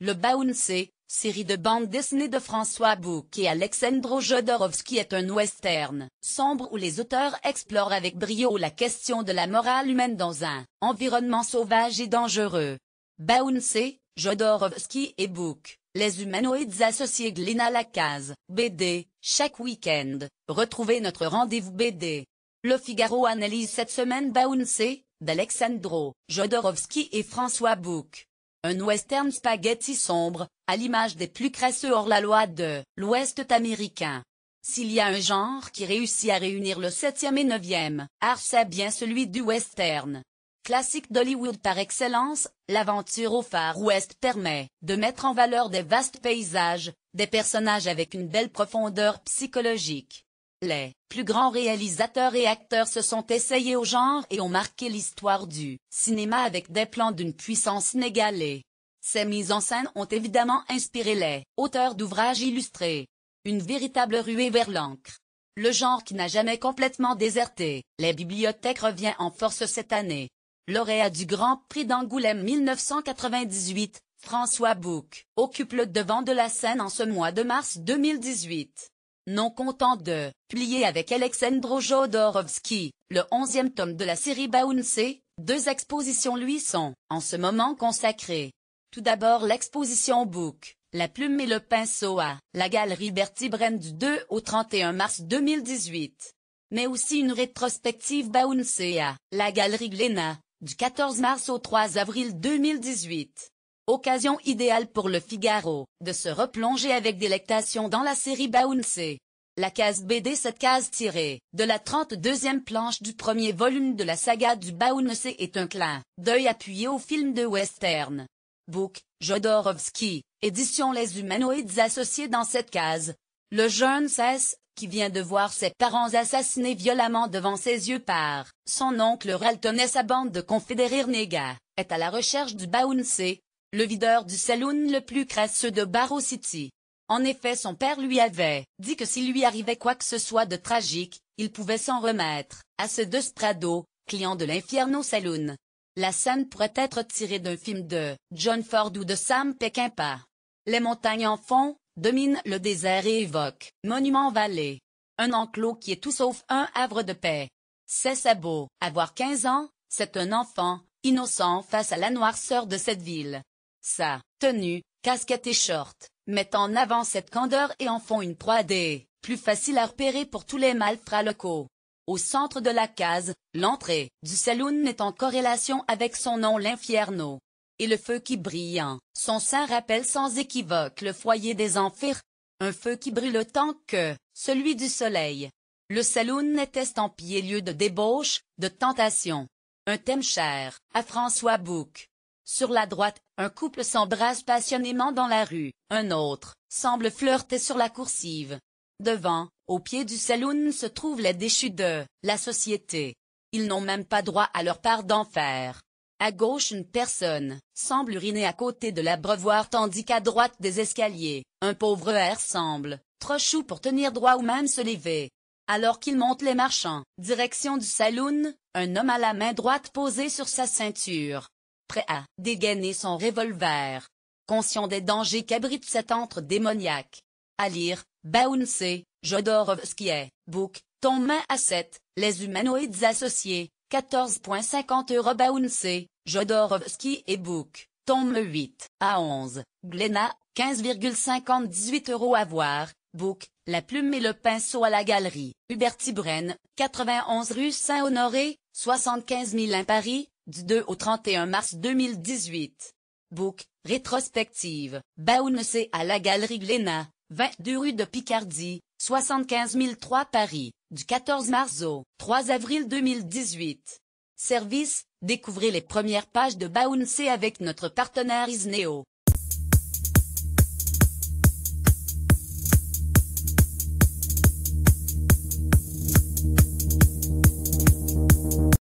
Le Bouncé, série de bande dessinée de François Bouc et Alexandre Jodorowsky est un western sombre où les auteurs explorent avec brio la question de la morale humaine dans un environnement sauvage et dangereux. Bouncé, Jodorowsky et Bouc, les humanoïdes associés Glénat Lacaze, BD, chaque week-end. Retrouvez notre rendez-vous BD. Le Figaro analyse cette semaine Bouncé, d'Alexandre Jodorowsky et François Bouc. Un western spaghetti sombre, à l'image des plus crasseux hors-la-loi de l'Ouest américain. S'il y a un genre qui réussit à réunir le 7e et 9e art, c'est bien celui du western. Classique d'Hollywood par excellence, l'aventure au Far West permet de mettre en valeur des vastes paysages, des personnages avec une belle profondeur psychologique. Les plus grands réalisateurs et acteurs se sont essayés au genre et ont marqué l'histoire du cinéma avec des plans d'une puissance inégalée. Ces mises en scène ont évidemment inspiré les auteurs d'ouvrages illustrés. Une véritable ruée vers l'encre. Le genre qui n'a jamais complètement déserté les bibliothèques revient en force cette année. Lauréat du Grand Prix d'Angoulême 1998, François Bouc occupe le devant de la scène en ce mois de mars 2018. Non content de publier avec Alexandre Jodorowsky, le 11e tome de la série Bouncé, 2 expositions lui sont, en ce moment, consacrées. Tout d'abord l'exposition Bouc, la plume et le pinceau à la galerie Bertie Braine du 2 au 31 mars 2018. Mais aussi une rétrospective Bouncé à la galerie Glénat, du 14 mars au 3 avril 2018. Occasion idéale pour le Figaro, de se replonger avec délectation dans la série Bouncé. La case BD, cette case tirée de la 32e planche du premier volume de la saga du Bouncé, est un clin d'œil appuyé au film de western. Bouc, Jodorowsky, édition Les humanoïdes associés dans cette case. Le jeune Cesse, qui vient de voir ses parents assassinés violemment devant ses yeux par son oncle Ralton et sa bande de confédérés renégats, est à la recherche du Bouncé, le videur du saloon le plus crasseux de Barrow City. En effet, son père lui avait dit que s'il lui arrivait quoi que ce soit de tragique, il pouvait s'en remettre à ce Desperado, client de l'Inferno Saloon. La scène pourrait être tirée d'un film de John Ford ou de Sam Peckinpah. Les montagnes en fond dominent le désert et évoquent Monument Valley. Un enclos qui est tout sauf un havre de paix. C'est beau. Avoir 15 ans, c'est un enfant, innocent face à la noirceur de cette ville. Sa tenue, casquette et short, mettent en avant cette candeur et en font une 3D, plus facile à repérer pour tous les malfrats locaux. Au centre de la case, l'entrée du saloon est en corrélation avec son nom l'Inferno. Et le feu qui brille en son sein rappelle sans équivoque le foyer des amphires, un feu qui brûle autant que celui du soleil. Le saloon est estampillé lieu de débauche, de tentation. Un thème cher à François Bouc. Sur la droite, un couple s'embrasse passionnément dans la rue, un autre semble flirter sur la coursive. Devant, au pied du saloon se trouvent les déchus de la société. Ils n'ont même pas droit à leur part d'enfer. À gauche, une personne semble uriner à côté de l'abreuvoir tandis qu'à droite des escaliers, un pauvre air semble trop chou pour tenir droit ou même se lever. Alors qu'il monte les marchants, direction du saloon, un homme à la main droite posée sur sa ceinture, prêt à dégainer son revolver. Conscient des dangers qu'abrite cet antre démoniaque. À lire, Bouncé, Jodorowsky et Bouc, tome 1 à 7, Les humanoïdes associés, 14,50 € Bouncé, Jodorowsky et Bouc, tome 8 à 11, Glénat, 15,50 € à voir, Bouc, La plume et le pinceau à la galerie, Bertie Braine, 91 rue Saint-Honoré, 75 001 Paris, du 2 au 31 mars 2018. Bouc, rétrospective, Bouncé à la galerie Glénat, 22 rue de Picardie, 75 003 Paris, du 14 mars au 3 avril 2018. Service, découvrez les premières pages de Bouncé avec notre partenaire Isneo.